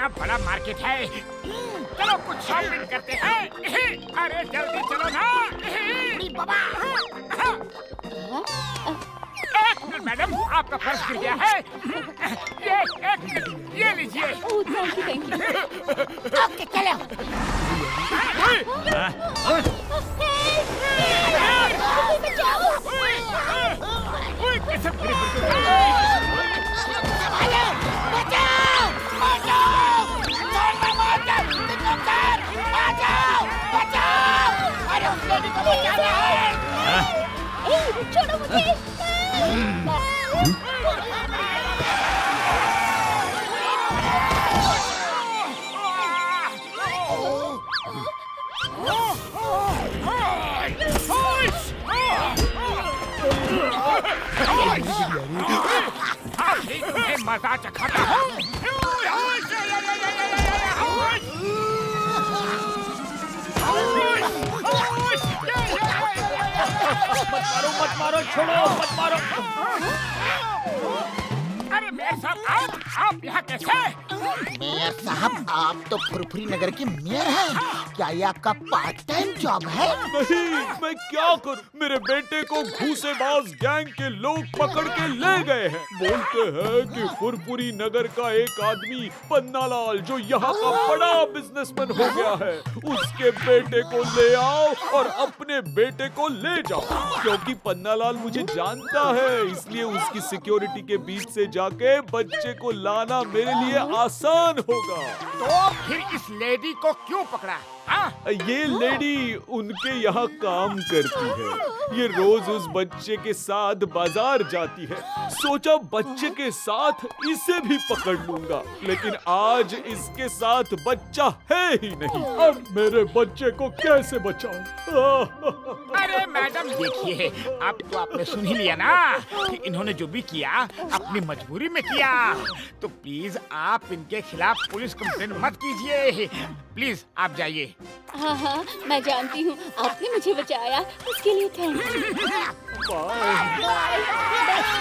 कितना बड़ा मार्केट है। चलो कुछ शॉपिंग करते हैं। अरे जल्दी चलो ना। बाबा एक मिनट मैडम, आपका पर्स गिर गया है। ये एक मिनट, ये लीजिए। Thank you. ओके चलो। छोड़ो मुझे। तुम्हें मजा चखाता हूँ। मत मारो, छोड़ो, मत मारो। अरे मेयर साहब, आप यहाँ कैसे? मेयर साहब, आप तो फुरफुरी नगर के मेयर हैं। क्या ये आपका पार्ट टाइम जॉब है? नहीं, मैं क्या करूं? मेरे बेटे को घूसेबाज गैंग के लोग पकड़ के ले गए हैं। बोलते हैं कि फुरफुरी नगर का एक आदमी पन्नालाल, जो यहाँ का बड़ा बिजनेसमैन हो गया है, उसके बेटे को ले आओ और अपने बेटे को ले जाओ। क्योंकि पन्नालाल मुझे जानता है, इसलिए उसकी सिक्योरिटी के बीच से जाके बच्चे को लाना मेरे लिए आसान होगा। तो फिर इस लेडी को क्यों पकड़ा? ये लेडी उनके यहाँ काम करती है। ये रोज उस बच्चे के साथ बाजार जाती है। सोचा बच्चे के साथ इसे भी पकड़ लूंगा, लेकिन आज इसके साथ बच्चा है ही नहीं। अब मेरे बच्चे को कैसे बचाऊं? अरे मैडम देखिए, अब तो आपने सुन ही लिया ना कि इन्होंने जो भी किया अपनी मजबूरी में किया। तो प्लीज आप इनके खिलाफ पुलिस कंप्लेंट मत कीजिए। प्लीज आप जाइए। हाँ, मैं जानती हूँ आपने मुझे बचाया, उसके लिए थैंक यू।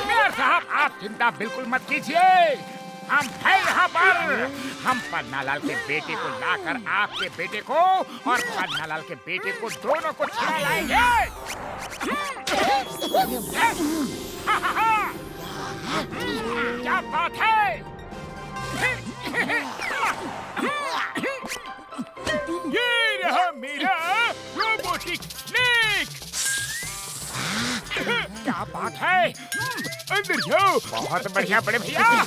मेयर साहब, आप चिंता बिल्कुल मत कीजिए। हम हैं यहाँ पर। हम पन्नालाल के बेटे को लाकर आपके बेटे को और पन्नालाल के बेटे को दोनों को छुड़ा लाएंगे। क्या बात है? ये रहा मेरा रोबोटिक स्नेक। क्या बात है? अंदर जाओ। बहुत बढ़िया बड़े भैया।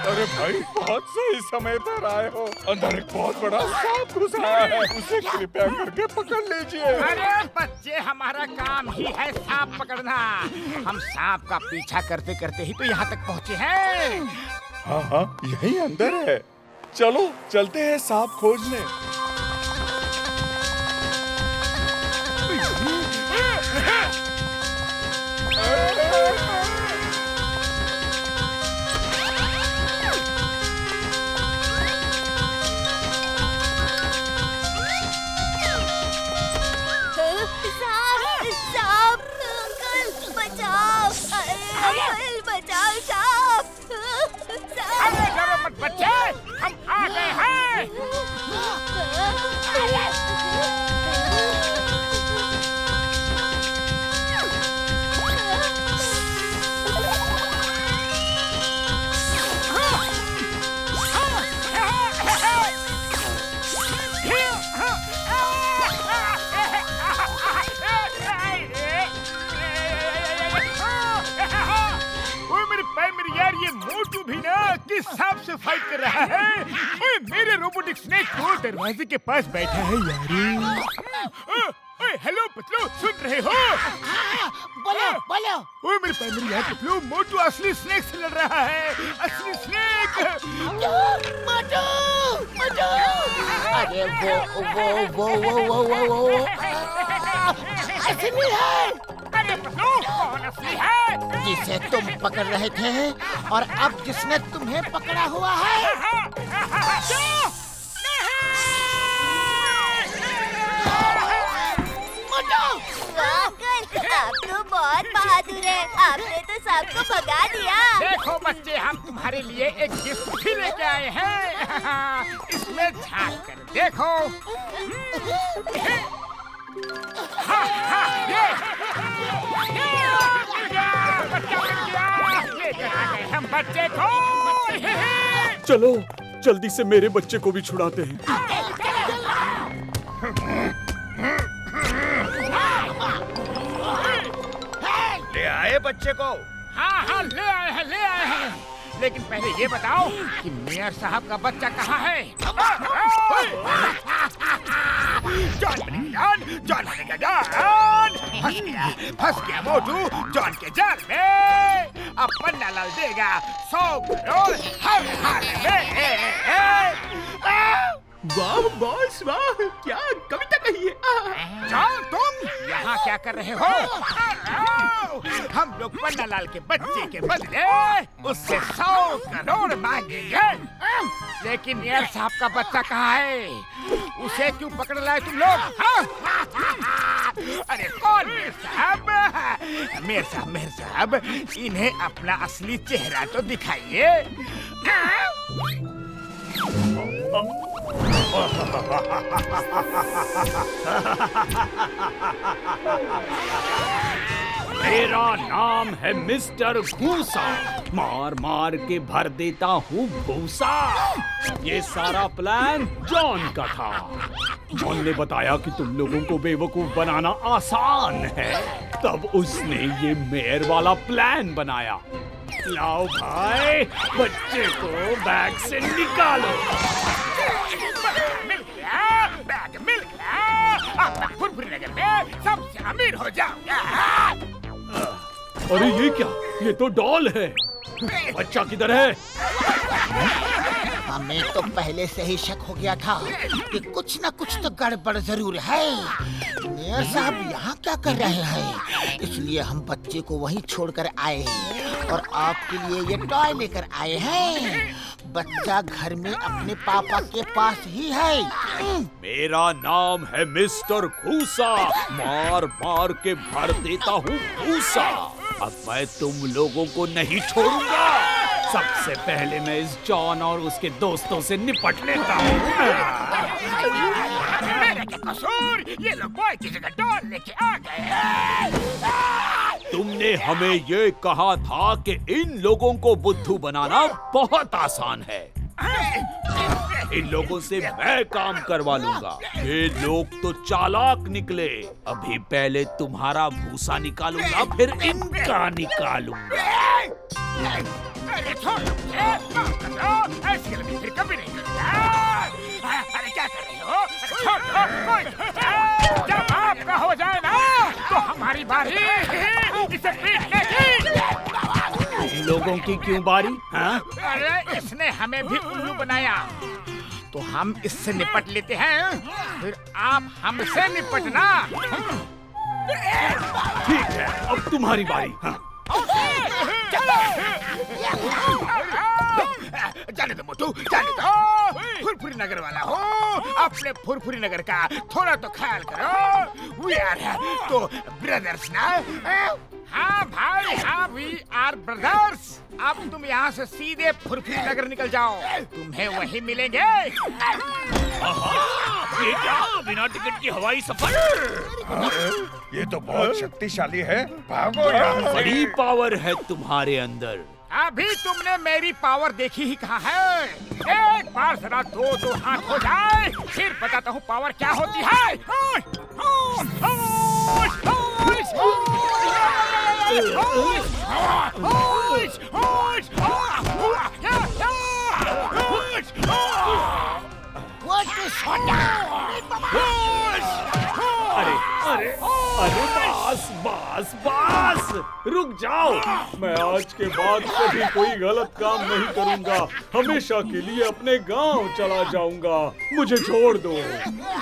अरे भाई, बहुत सही समय पर आए हो। अंदर एक बहुत बड़ा सांप घुस आया है, उसे कृपया करके पकड़ लीजिए। अरे बच्चे, हमारा काम ही है सांप पकड़ना। हम सांप का पीछा करते करते ही तो यहाँ तक पहुँचे हैं। हाँ, यही अंदर है। चलो चलते हैं सांप खोजने। अरे डरो मत बच्चे, हम आ गए हैं। किस सांप से फाइट कर रहा है? ओए, मेरे रोबोटिक स्नेक को दरवाजे के पास बैठा है यारी। ओए, हेलो पतलू, सुन रहे हो? बोलो। बोलो। ओए मेरे प्राइमरी है टुकलू, मोटू असली स्नेक से लड़ रहा है, असली स्नेक। मोटू मोटू। अरे वो असली है। अरे टुकलू, कौन असली है? जिसे तुम पकड़ रहे थे और अब जिसने तुम्हें पकड़ा हुआ है। अंकल, आप तो बहुत बहादुर हैं। आपने तो सबको भगा दिया। देखो बच्चे, हम तुम्हारे लिए एक गिफ्ट भी लेके आए हैं। इसमें झांक कर देखो। हाँ, हाँ, ये मिल गया, बच्चा मिल गया। ये करा गए हम बच्चे को। चलो जल्दी से मेरे बच्चे को भी छुड़ाते हैं। ले आए बच्चे को। हाँ हाँ, ले आए हैं। लेकिन पहले ये बताओ कि मेयर साहब का बच्चा कहाँ है? जॉन फंस गया मोटू जॉन के जाल में। अब पन्ना लाल देगा 100 करोड़ हर हाल में। वाह बॉस वाह, क्या कविता कही है। जॉन, तुम यहाँ क्या कर रहे हो? हम लोग पन्ना लाल के बच्चे के बदले उससे 100 करोड़ मांगेंगे। लेकिन मेयर साहब का बच्चा कहाँ है? उसे क्यों पकड़ लाए तुम लोग? अरे कौन मेयर साहब? मेयर साहब, इन्हें अपना असली चेहरा तो दिखाइए। मेरा नाम है मिस्टर भूसा, मार मार के भर देता हूँ भूसा। ये सारा प्लान जॉन का था। जॉन ने बताया कि तुम लोगों को बेवकूफ बनाना आसान है, तब उसने ये मेयर वाला प्लान बनाया। लाओ भाई, बच्चे को बैग से निकालो। बैग मिल गया। अब मैं फुरफुरी नगर में सबसे अमीर हो जाऊंगा। अरे ये क्या? ये तो डॉल है। बच्चा किधर है? हमें तो पहले से ही शक हो गया था कि कुछ न कुछ तो गड़बड़ जरूर है। मेयर साहब यहाँ क्या कर रहे हैं? इसलिए हम बच्चे को वहीं छोड़कर आए और आपके लिए ये टॉय लेकर आए हैं। बच्चा घर में अपने पापा के पास ही है। मेरा नाम है मिस्टर भूसा, मार मार के भर देता हूँ भूसा। अब मैं तुम लोगों को नहीं छोड़ूंगा। सबसे पहले मैं इस जॉन और उसके दोस्तों से निपट लेता हूँ। मेरा क्या कसूर? ये लोग बॉय की जगह डॉल लेके आ गए हैं। तुमने हमें ये कहा था कि इन लोगों को बुद्धू बनाना बहुत आसान है। इन लोगों से मैं काम करवा लूंगा। ये लोग तो चालाक निकले। अभी पहले तुम्हारा भूसा निकालूंगा, फिर इनका निकालूंगा। अरे छोड़ो मुझे, ऐसे गलती फिर कभी नहीं करूंगा। अरे क्या कर रहे हो? अरे छोड़ दो। जब आपका हो जाए ना तो हमारी बारी इसे पीटने की। इन लोगों की क्यों बारी? हाँ? अरे इसने हमें भी उल्लू बनाया, तो हम इससे निपट लेते हैं, फिर आप हमसे निपटना। ठीक है, अब तुम्हारी बारी। हाँ? जाने दो मोटू, जाने दो। फुरफुरी नगर वाला हो, अपने फुरफुरी नगर का थोड़ा तो ख्याल करो। वी आर तो ब्रदर्स ना। हाँ भाई, हाँ, वी आर ब्रदर्स। अब तुम यहाँ से सीधे फुरफुरी नगर निकल जाओ, तुम्हें वही मिलेंगे। ये क्या? बिना टिकट की हवाई सफर? ये तो बहुत शक्तिशाली है। भागो यहाँ से। बड़ी पावर है तुम्हारे अंदर। अभी तुमने मेरी पावर देखी ही कहाँ है? एक बार जरा दो हाथ हो जाए, फिर बताता हूँ पावर क्या होती है। अरे अरे अरे बस बस बस, रुक जाओ। मैं आज के बाद कभी कोई गलत काम नहीं करूंगा। हमेशा के लिए अपने गांव चला जाऊंगा। मुझे छोड़ दो।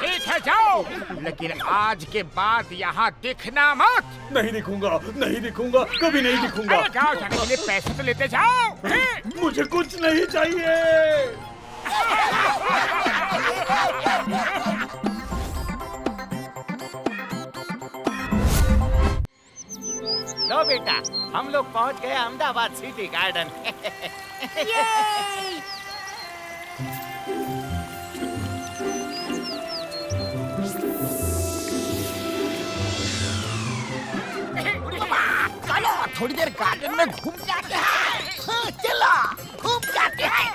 ठीक है जाओ, लेकिन आज के बाद यहाँ दिखना मत। नहीं दिखूंगा, नहीं दिखूंगा, कभी नहीं दिखूंगा। अरे गाँव जाने के लिए पैसे तो लेते जाओ। मुझे कुछ नहीं चाहिए। लो बेटा, हम लोग पहुंच गए अहमदाबाद सिटी गार्डन। चलो थोड़ी देर गार्डन में घूम के आते हैं। हाँ, चलो घूम के आते हैं।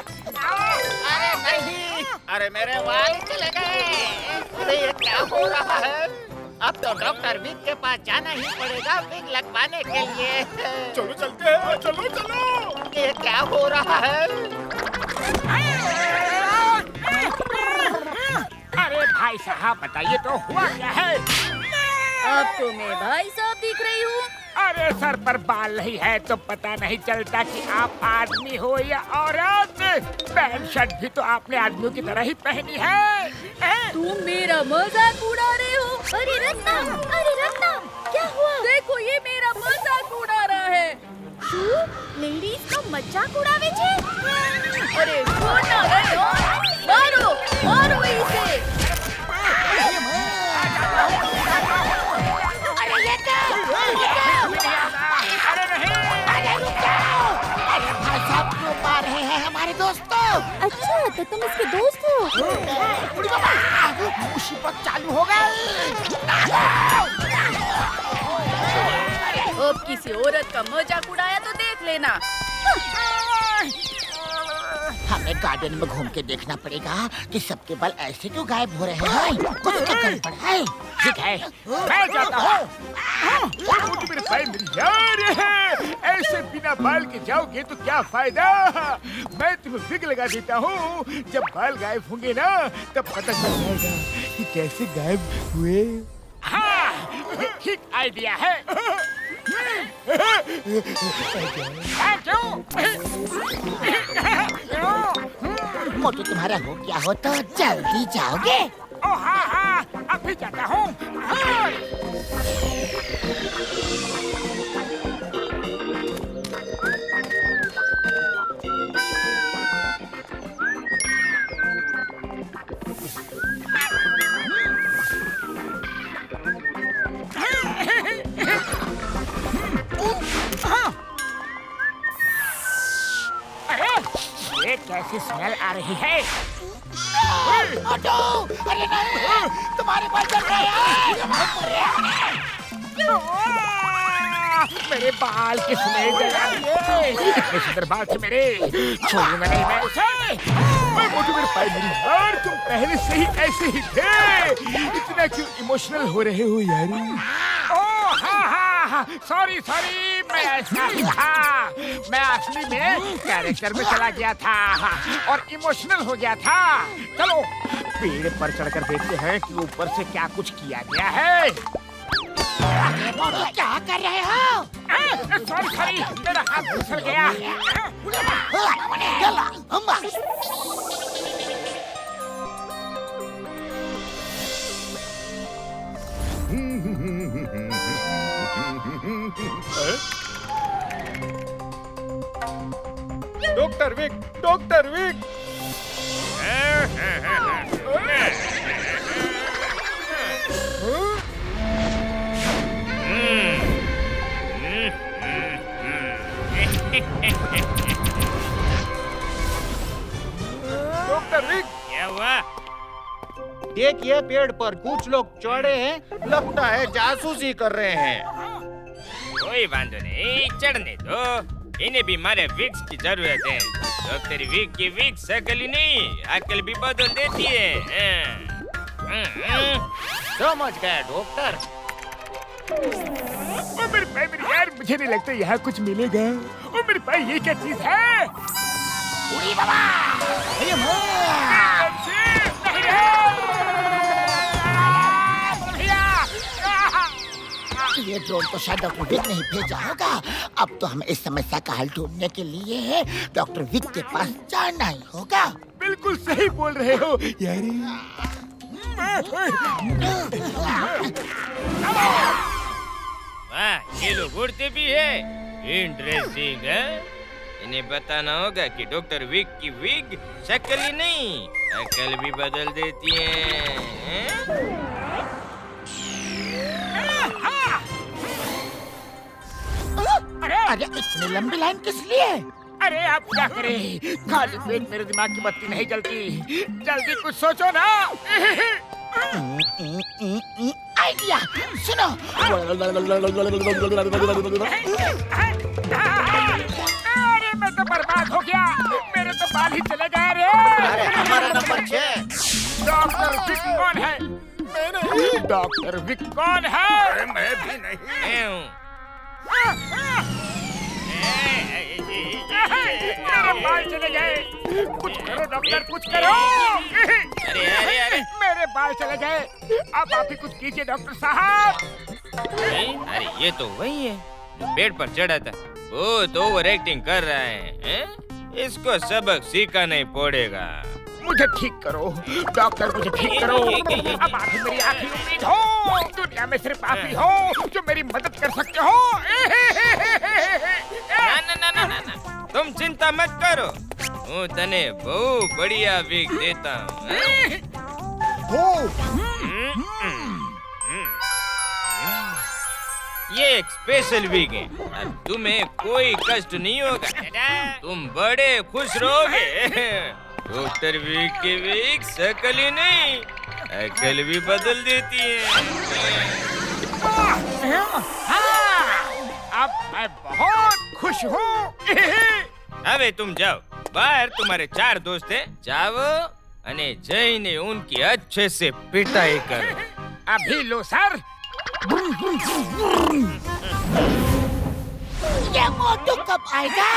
अरे नहीं, अरे मेरे बाल चले गए। अरे ये क्या हो रहा है? अब तो डॉक्टर विक के पास जाना ही पड़ेगा विग लगवाने के लिए। चलो चलते हैं, चलो चलो। ये क्या हो रहा है? अरे भाई साहब बताइए तो हुआ क्या है? आपको मैं भाई साहब दिख रही हूँ? अरे सर पर बाल नहीं है तो पता नहीं चलता कि आप आदमी हो या औरत। पैंट शर्ट भी तो आपने आदमियों की तरह ही पहनी है। तुम मेरा मजाक उड़ा रहे हो? अरे रत्नम, क्या हुआ? देखो ये मेरा मजाक उड़ा रहा है। लेडीज का मजाक उड़ावे छे? अरे छोड़ना रे, मारो मारो इसे। भाई साहब क्यों मार रहे हैं हमारे दोस्तों? अच्छा, तो तुम इसके दोस्त हो? मुसीबत चालू हो गई। अब किसी औरत का मजाक उड़ाया तो देख लेना। हमें गार्डन में घूम के देखना पड़ेगा कि सबके बाल ऐसे क्यों गायब हो रहे हैं। कुछ तो गड़बड़ है। ठीक है, मैं जाता हूँ। मेरे भाई मेरी यार है। ऐसे बिना बाल के जाओगे तो क्या फायदा? मैं तुम्हें विग लगा देता हूँ। जब बाल गायब होंगे ना तब पता चल जाएगा कि कैसे गायब हुए। हाँ, ठीक आइडिया है। मोटू तुम्हारा हो क्या हो तो जल्दी जाओगे? ओ हाँ हाँ, अभी जाता हूँ। अरे ये कैसी स्मेल आ रही है? मोटू, अरे नहीं, तुम्हारे बाल जल रहे हैं। मेरे बाल किसने जला दिए? इतने सुंदर बाल थे मेरे, छोड़ूंगा नहीं मैं उसे। मोटू मेरे भाई मेरी यार, तुम पहले से ही ऐसे ही थे। इतना क्यों इमोशनल हो रहे हो यार? ओह हाँ हाँ हाँ, सॉरी सॉरी, मैं ऐसा ही था। मैं असली में कैरेक्टर में चला गया था और इमोशनल हो गया था। चलो पेड़ पर चढ़कर देखते हैं कि ऊपर से क्या कुछ किया गया है। मोटू क्या कर रहे हो? सॉरी सॉरी, मेरा हाथ फिसल गया। चला, अम्मा। Doctor Vick, doctor Vick. Doctor Vick, क्या हुआ? देखिए पेड़ पर कुछ लोग चढ़े हैं, लगता है जासूसी कर रहे हैं। कोई बांधो नहीं, चढ़ने दो। इन्हें भी हमारे विक्स की जरूरत है। डॉक्टर विक की विक्स अकली नहीं, अकल भी बदल देती है। समझ गए डॉक्टर। ओ मेरे भाई मेरे यार, मुझे नहीं लगता यहाँ कुछ मिलेगा। ओ मेरे भाई ये क्या चीज है? उड़ी बाबा, ये ये ड्रोन तो शायद डॉक्टर विक ने ही भेजा होगा। अब तो हमें इस समस्या का हल ढूंढने के लिए डॉक्टर विक के पास जाना ही होगा। बिल्कुल सही बोल रहे हो यारी। वाह, ये लोग उड़ते भी है। इंटरेस्टिंग है। इन्हें बताना होगा कि डॉक्टर विक की विग शक्ल ही नहीं, अकल भी बदल देती है। अरे इतनी लंबी लाइन किस लिए? अरे आप क्या करें, खाली पेट मेरे दिमाग की बत्ती नहीं जलती। जल्दी कुछ सोचो ना। आइडिया सुनो। अरे मैं तो बर्बाद हो गया, मेरे तो बाल ही चले गए रे। अरे हमारा नंबर 6। डॉक्टर विक कौन है? डॉक्टर विक कौन है? मैं भी नहीं। मैं हूँ। मेरे बाल चले गए। कुछ करो डॉक्टर, कुछ करो। अरे अरे अरे, मेरे बाल चले गए। अब आप ही कुछ कीजिए डॉक्टर साहब। अरे ये तो वही है जो पेड़ पर चढ़ा था। वो तो ओवर एक्टिंग कर रहा है? इसको सबक सीखा नहीं पड़ेगा। मुझे ठीक करो डॉक्टर, मुझे ठीक करो। अब आप ही मेरी आखिरी उम्मीद हो। दुनिया में सिर्फ आप ही हो जो मेरी मदद कर सकते हो। ना ना ना ना ना, तुम चिंता मत करो। હું તને બહુ બઢિયા વીક દેતા हूँ। ये एक स्पेशल वीक है और तुम्हें कोई कष्ट नहीं होगा। तुम बड़े खुश रहोगे। डॉक्टर वीक की वीक शकल ही नहीं, अकल भी बदल देती है। अब मैं बहुत खुश हूँ। હવે तुम जाओ बाहर, तुम्हारे 4 दोस्त हैं, जाओ અને જઈને उनकी अच्छे से पिटाई करो। अभी लो सर। ये मोटू कब आएगा?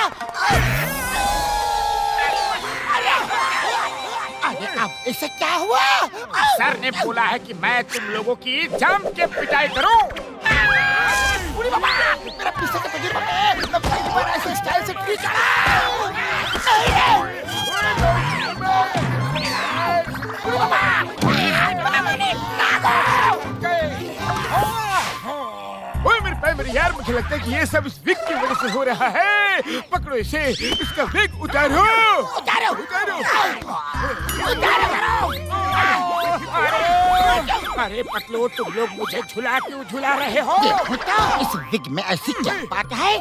अरे अब इसे क्या हुआ? सर ने बोला है कि मैं तुम लोगों की जम के पिटाई करूं। उड़ी बाबा, मेरा पीछे का तजुर्बा है। मैं भाई बड़ा ऐसे स्टाइल से ट्री चढ़ा। उड़ी बाबा, ओए मेरे पैर, मेरे यार, मुझे लगता है कि ये सब इस विग की वजह से हो रहा है। पकड़ो इसे, इसका विग उतारो। उतारो, उतारो। उतारो। अरे पतलो, तुम लोग मुझे झुला क्यों झुला रहे हो? देखो तो इस विग में ऐसी क्या बात है?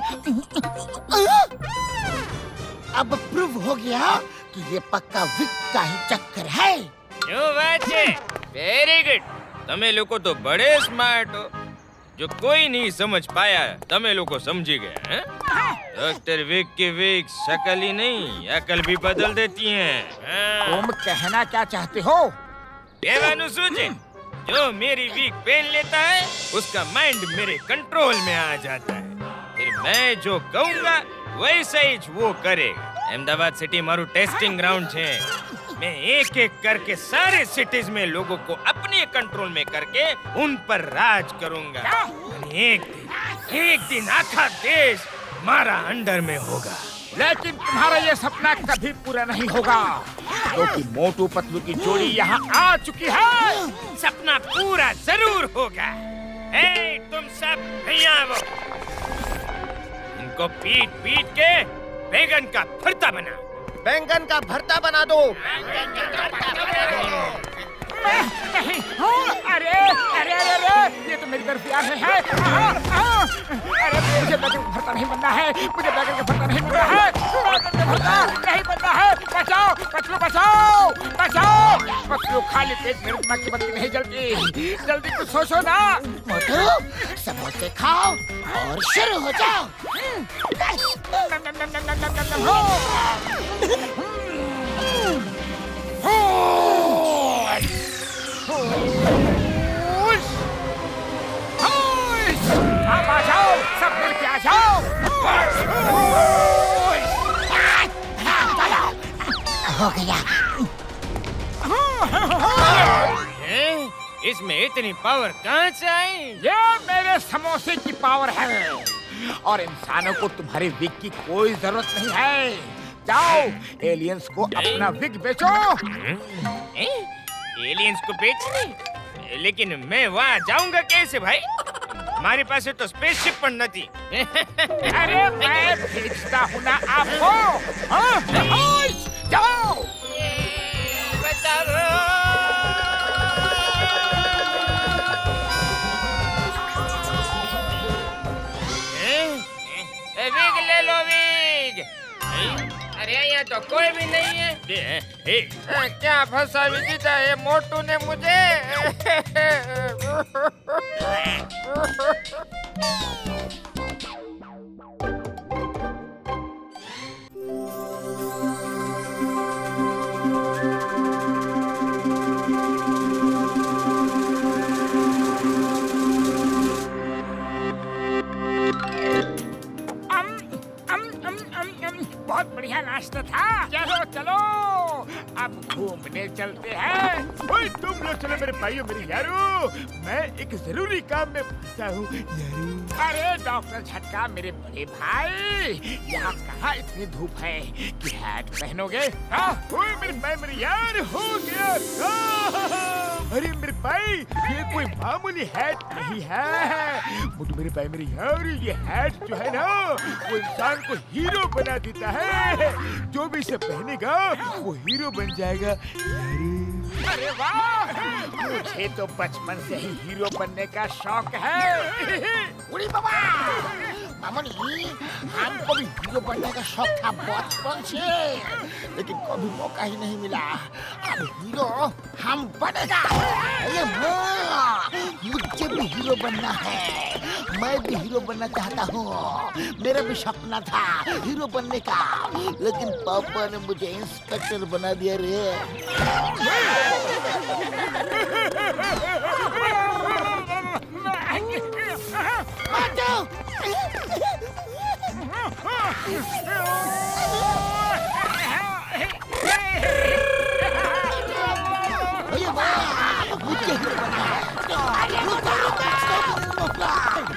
अब प्रूव हो गया कि ये पक्का विग का ही चक्कर है। क्यों बात है? Very good. તમે લોકો તો बड़े स्मार्ट हो। जो कोई नहीं समझ पाया તમે લોકો समझी गए हैं? डॉक्टर विक की विक शक्ल ही नहीं, अकल भी बदल देती हैं। तुम कहना क्या चाहते हो? कहेવાનું શું છે? जो मेरी वीक पहन लेता है उसका माइंड मेरे कंट्रोल में आ जाता है। फिर मैं जो कहूँगा वैसे ही वो करेगा। अहमदाबाद सिटी मारू टेस्टिंग ग्राउंड है। मैं एक एक करके सारे सिटीज में लोगों को अपने कंट्रोल में करके उन पर राज करूंगा। एक दिन आखा देश हमारा अंडर में होगा। लेकिन तुम्हारा ये सपना कभी पूरा नहीं होगा, क्योंकि मोटू पतलू की जोड़ी यहाँ आ चुकी है। सपना पूरा जरूर होगा। तुम सब यहाँ आओ। इनको पीट पीट के बैगन का भरता बना। बैंगन का भरता बना दो। नहीं, अरे अरे अरे अरे, ये तो मेरी तरफ आ रहे हैं। अरे मुझे बैगन का भरता नहीं बनना है, मुझे बैगन का भरता नहीं बनना है, बैगन का भरता नहीं बनना है। बचाओ पतलू, बचाओ बचाओ। पतलू खाली पेट मेरे दिमाग की बत्ती नहीं जलती। जल्दी कुछ सोचो ना। मोटू समोसे खाओ और शुरू हो जाओ। आप आ जाओ, सब मिल के आ जाओ। हो गया। इसमें इतनी पावर कहाँ से आई? ये मेरे में समोसे की पावर है और इंसानों को तुम्हारी विग की कोई जरूरत नहीं है। जाओ एलियंस को अपना विग बेचो। एलियंस को बेचने? लेकिन मैं वहाँ जाऊंगा कैसे भाई? हमारे पास तो स्पेसशिप पर न थी। अरे मैं भेजता हूँ ना आपको। हाँ? जाओ। विग ले लो विग। अरे यहाँ तो कोई भी नहीं है। क्या फंसा विजिता है मोटू ने मुझे। बहुत बढ़िया नाश्ता था। चलो चलो अब घूमने चलते हैं। ओए तुम लोग चलो मेरे भाइयों मेरे यारो, मैं एक जरूरी काम में फंसा हूँ यारो। अरे डॉक्टर झटका मेरे बड़े भाई, यहाँ कहाँ इतनी धूप है कि हैट पहनोगे? ओए मेरे भाई मेरे यार, हो गया काम। अरे मेरे भाई ये कोई मामूली हैट नहीं है। मुझे मेरे भाई मेरे यार, ये हैट जो है ना वो इंसान को हीरो बना देता है। जो भी इसे पहनेगा वो हीरो बन जाएगा। अरे वाह, मुझे तो बचपन से ही हीरो बनने का शौक है। उड़ी बाबा, मामूली हमको भी हीरो बनने का शौक था बचपन से, लेकिन कभी मौका ही नहीं मिला। अब हीरो हम बनेगा। अरे वाह, मुझे भी हीरो बनना है। मैं भी हीरो बनना चाहता हूँ। मेरा भी सपना था हीरो बनने का, लेकिन पापा ने मुझे इंस्पेक्टर बना दिया रे।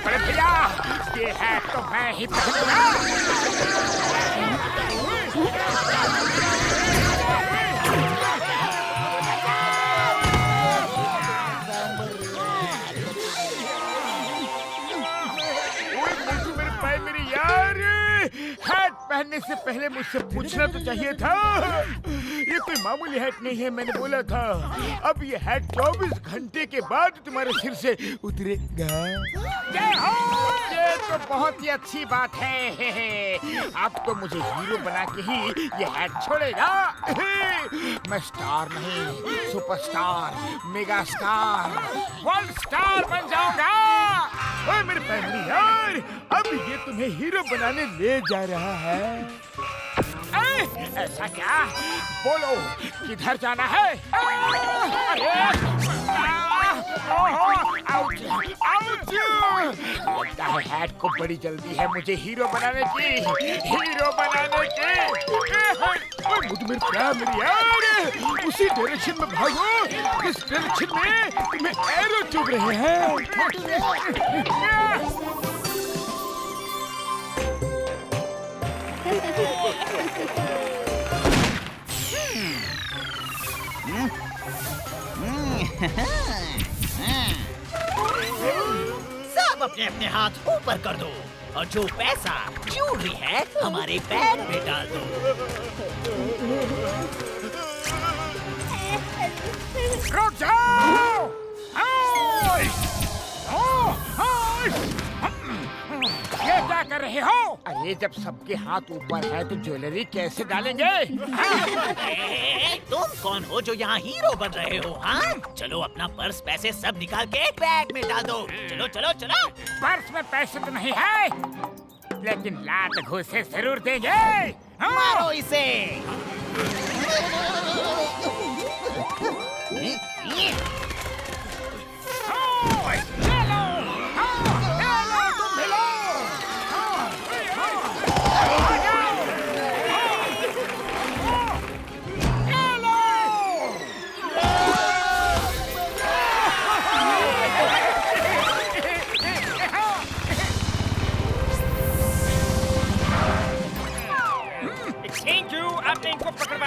बड़े भैया ये है तो मैं ही पहनूंगा। हैट पहनने से पहले मुझसे पूछना तो चाहिए था। ये कोई मामूली हैट नहीं है, मैंने बोला था। अब ये हैट 24 घंटे के बाद तुम्हारे सिर से उतरेगा। ये तो बहुत ही अच्छी बात है। अब तो मुझे हीरो बना के ही ये हैट छोड़ेगा। मैं स्टार नहीं, superstar, mega star, world star बन जाऊंगा। ओए मेरे फैमिली यार, अब ये तुम्हें हीरो बनाने ले जा रहा है। ऐसा क्या? बोलो किधर जाना है? लगता है हैट को बड़ी जल्दी है मुझे हीरो बनाने की। मुझे मेरे प्यार मेरी यार, उसी डायरेक्शन में भागो जिस डायरेक्शन में तुम्हें एरो चुभ रहे हैं। सब अपने अपने हाथ ऊपर कर दो और जो पैसा ज्वेलरी है हमारे बैग में डाल दो। रुक जाओ! ये क्या कर रहे हो? अरे जब सबके हाथ ऊपर है तो ज्वेलरी कैसे डालेंगे? तुम कौन हो जो यहाँ हीरो बन रहे हो? हाँ, चलो अपना पर्स पैसे सब निकाल के बैग में डाल दो। चलो चलो चलो। पर्स में पैसे तो नहीं है, लेकिन लात घूसे जरूर देंगे। मारो इसे।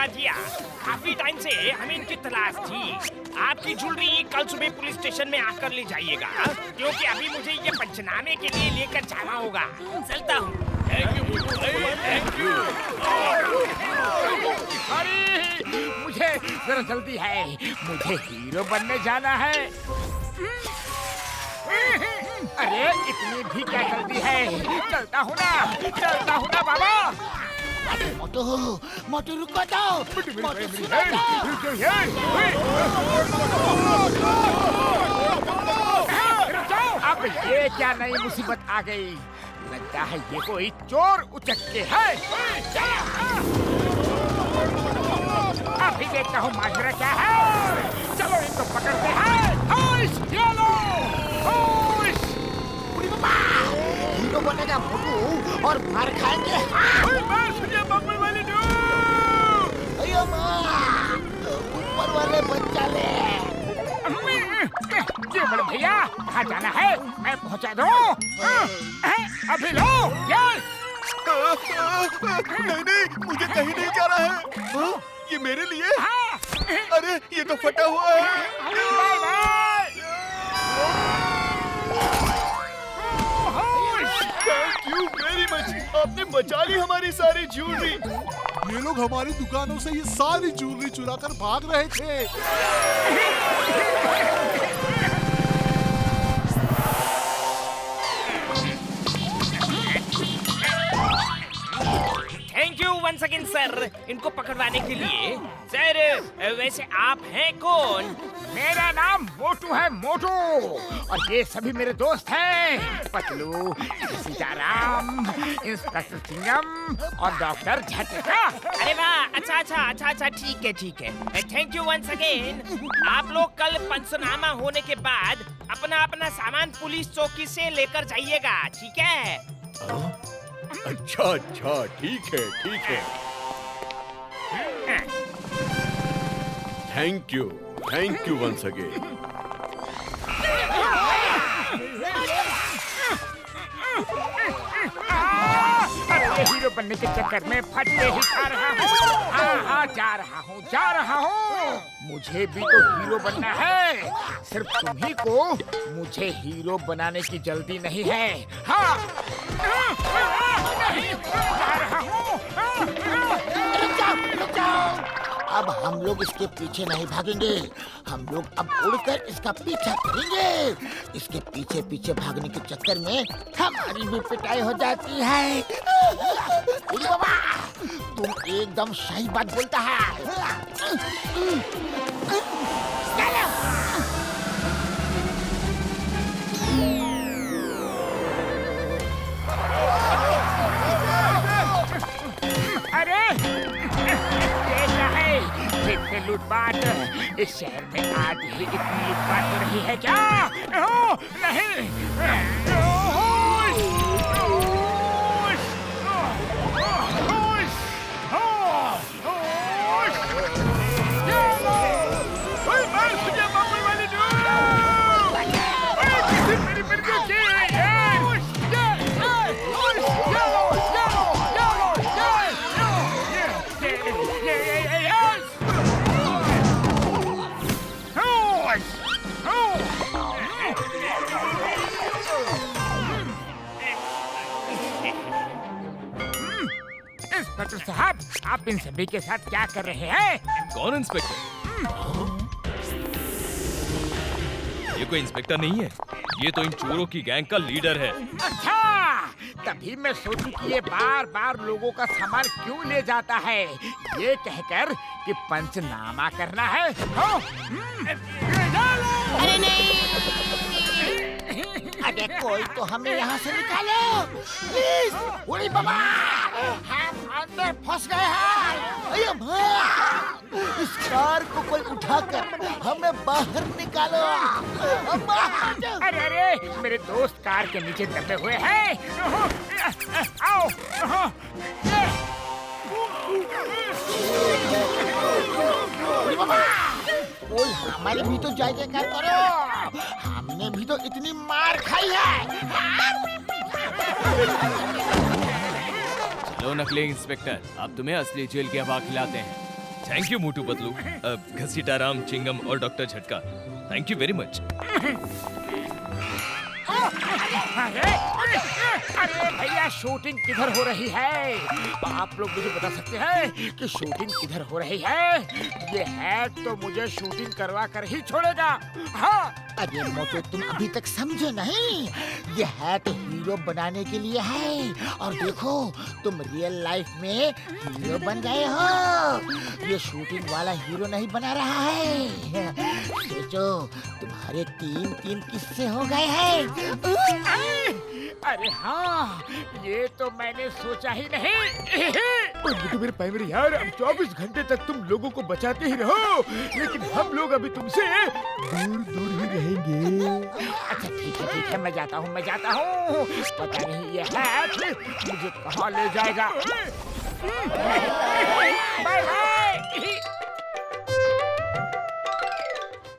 बता दिया। काफी टाइम से हमें इनकी तलाश थी। आपकी ज्वेलरी कल सुबह पुलिस स्टेशन में आकर ले जाइएगा, क्योंकि अभी मुझे ये पंचनामे के लिए लेकर जाना होगा। चलता हूँ। Thank you. अरे मुझे जरा जल्दी है, मुझे हीरो बनने जाना है। अरे इतनी भी क्या जल्दी है, चलता हूँ ना बाबा। मोटू मोटू रुको तो, मोटू सुनो तो। अब ये क्या नई मुसीबत आ गई, लगता है ये कोई चोर उचक्के है। अभी देखता हूँ माजरा क्या है। चलो इनको पकड़ते हैं। होश, ये लो, होश। हीरो बनेगा मोटू और मार खाएंगे। अयो माँ, ऊपर वाले बच्चा ले। ये बड़े भैया कहाँ जाना है, मैं पहुँचा दूँ। अभी लो। यस। नहीं, मुझे कहीं नहीं जाना है। ये मेरे लिए? अरे ये तो फटा हुआ है। Bye bye. Thank you very much, आपने बचा ली हमारी सारी ज्वेलरी। ये लोग हमारी दुकानों से ये सारी ज्वेलरी चुरा कर भाग रहे थे। Thank you once again sir, इनको पकड़वाने के लिए। सर वैसे आप हैं कौन? मेरा नाम मोटू है, मोटू। और ये सभी मेरे दोस्त हैं, पतलू, सीताराम, इंस्पेक्टर सिंगम और डॉक्टर झटका। अरे वाह, अच्छा, ठीक है। Thank you once again. आप लोग कल पंचनामा होने के बाद अपना सामान पुलिस चौकी से लेकर जाइएगा, ठीक है? अच्छा, ठीक है। Thank you once again. अरे ये हीरो बनने के चक्कर में फटके ही खा रहा हूँ। हाँ, जा रहा हूँ। मुझे भी तो हीरो बनना है, सिर्फ तुम्ही को मुझे हीरो बनाने की जल्दी नहीं है। हाँ, जा रहा हूँ। रुक जाओ। अब हम लोग इसके पीछे नहीं भागेंगे, हम लोग अब उड़कर इसका पीछा करेंगे। इसके पीछे पीछे भागने के चक्कर में हमारी भी पिटाई हो जाती है। उड़ी बाबा, तुम एकदम सही बात बोलता है। अरे इतने लूटपाट इस शहर में आज ही इतनी लूटपाट हो रही है क्या? ओह, नहीं। इंस्पेक्टर साहब, आप इन सभी के साथ क्या कर रहे हैं? कौन इंस्पेक्टर? ये कोई इंस्पेक्टर नहीं है, ये तो इन चोरों की गैंग का लीडर है। अच्छा, तभी मैं सोचूं कि ये बार बार लोगों का सामान क्यों ले जाता है, ये कहकर कि पंचनामा करना है। अरे नहीं, अरे कोई तो हमें यहाँ से निकालो प्लीज। उड़ी बाबा, हम अंदर फंस गए हैं। अयो भाई, इस कार को कोई उठाकर हमें बाहर निकालो। अरे मेरे दोस्त कार के नीचे दबे हुए हैं। आओ। उड़ी बाबा, कोई हमारी भी तो जयजयकार करो, हमने भी तो इतनी मार खाई है। चलो नकली इंस्पेक्टर, अब तुम्हें असली जेल की हवा खिलाते हैं। थैंक यू मोटू पतलू, घसीटा राम, चिंगम और डॉक्टर झटका, थैंक यू वेरी मच। अरे भैया, शूटिंग किधर हो रही है? आप लोग मुझे बता सकते हैं कि शूटिंग किधर हो रही है? ये हैट तो मुझे शूटिंग करवा कर ही छोड़ेगा। हाँ। अरे मोटू, तुम अभी तक समझे नहीं? ये हैट हीरो बनाने के लिए है, और देखो तुम रियल लाइफ में हीरो बन गए हो। ये शूटिंग वाला हीरो नहीं बना रहा है। सोचो, तुम्हारे 3 किस्से हो गए हैं। अरे हाँ, ये तो मैंने सोचा ही नहीं। तो मेरे प्राइमरी यार, अब 24 घंटे तक तुम लोगों को बचाते ही रहो, लेकिन हम लोग अभी तुमसे दूर ही रहेंगे। अच्छा ठीक है, मैं जाता हूँ। पता नहीं ये हैट मुझे कहाँ ले जाएगा।